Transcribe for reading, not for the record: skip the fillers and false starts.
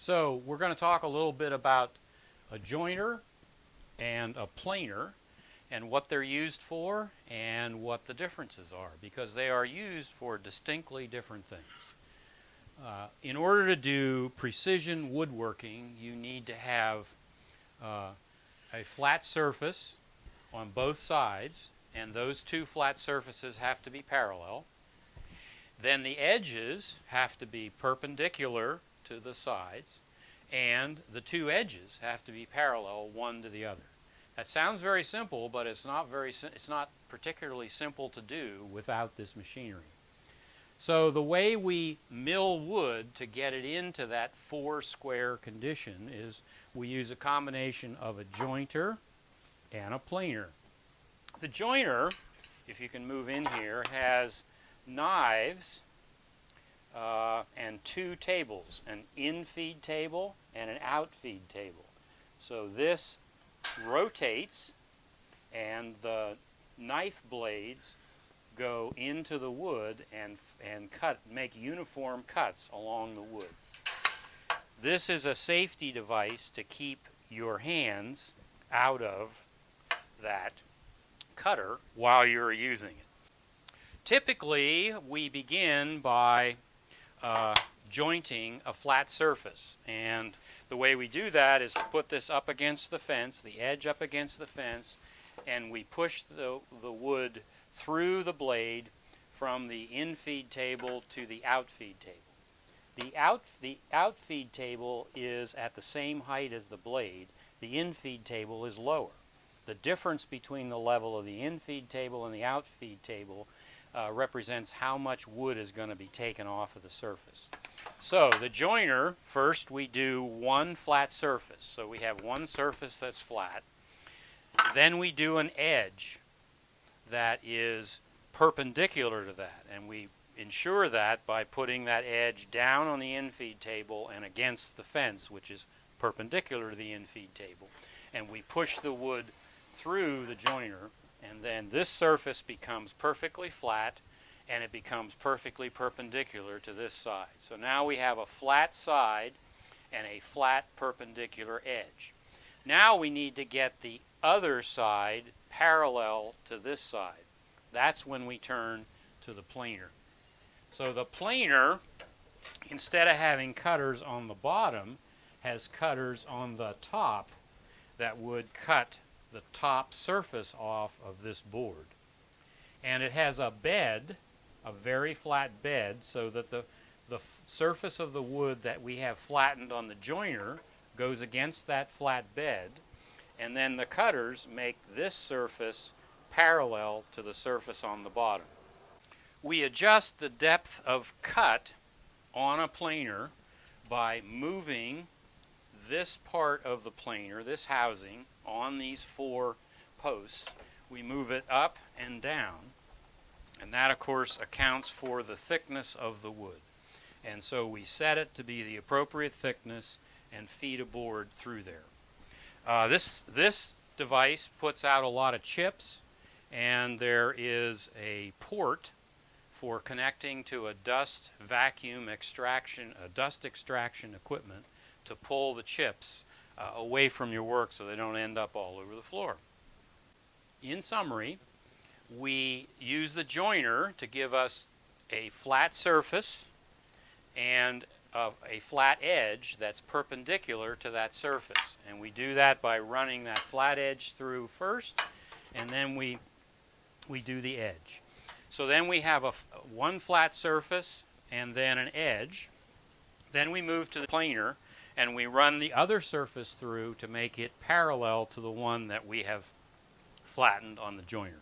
So we're going to talk a little bit about a joiner and a planer and what they're used for and what the differences are, because they are used for distinctly different things. In order to do precision woodworking, you need to have a flat surface on both sides, and those two flat surfaces have to be parallel. Then the edges have to be perpendicular to the sides, and the two edges have to be parallel one to the other. That sounds very simple, but it's not particularly simple to do without this machinery. So the way we mill wood to get it into that four square condition is we use a combination of a jointer and a planer. The joiner, if you can move in here, has knives and two tables, an infeed table and an outfeed table. So this rotates and the knife blades go into the wood and make uniform cuts along the wood. This is a safety device to keep your hands out of that cutter while you're using it. Typically, we begin by jointing a flat surface, and the way we do that is to put this up against the fence, the edge up against the fence, and we push the wood through the blade from the infeed table to the outfeed table. The outfeed table is at the same height as the blade. The infeed table is lower. The difference between the level of the infeed table and the outfeed table represents how much wood is going to be taken off of the surface. So the joiner, first we do one flat surface. So we have one surface that's flat. Then we do an edge that is perpendicular to that, and we ensure that by putting that edge down on the infeed table and against the fence, which is perpendicular to the infeed table, and we push the wood through the joiner, and then this surface becomes perfectly flat and it becomes perfectly perpendicular to this side. So now we have a flat side and a flat perpendicular edge. Now we need to get the other side parallel to this side. That's when we turn to the planer. So the planer, instead of having cutters on the bottom, has cutters on the top that would cut the top surface off of this board. And it has a bed, a very flat bed, so that the surface of the wood that we have flattened on the joiner goes against that flat bed, and then the cutters make this surface parallel to the surface on the bottom. We adjust the depth of cut on a planer by moving this part of the planer, this housing, on these four posts. We move it up and down, and that of course accounts for the thickness of the wood. And so we set it to be the appropriate thickness and feed a board through there. This device puts out a lot of chips, and there is a port for connecting to a dust extraction equipment to pull the chips away from your work so they don't end up all over the floor. In summary, we use the joiner to give us a flat surface and a flat edge that's perpendicular to that surface. And we do that by running that flat edge through first, and then we do the edge. So then we have one flat surface and then an edge. Then we move to the planer and we run the other surface through to make it parallel to the one that we have flattened on the joiner.